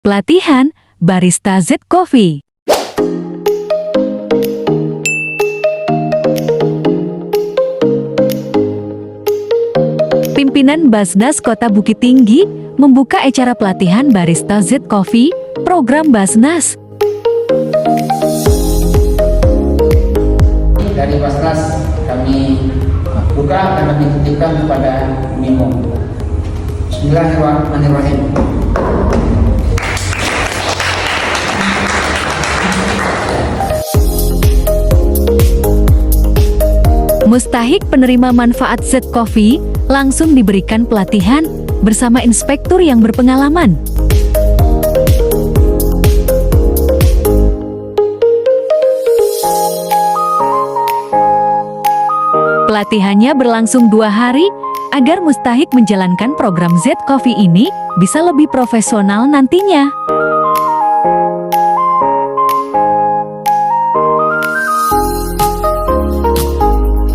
Pelatihan Barista Z Coffee. Pimpinan Basnas Kota Bukit Tinggi membuka acara pelatihan Barista Z Coffee, program Basnas. Dari Basnas kami buka dan kami titipkan kepada Mimo. Bismillahirrahmanirrahim. Mustahik penerima manfaat Z Coffee langsung diberikan pelatihan bersama inspektur yang berpengalaman. Pelatihannya berlangsung 2 hari agar mustahik menjalankan program Z Coffee ini bisa lebih profesional nantinya.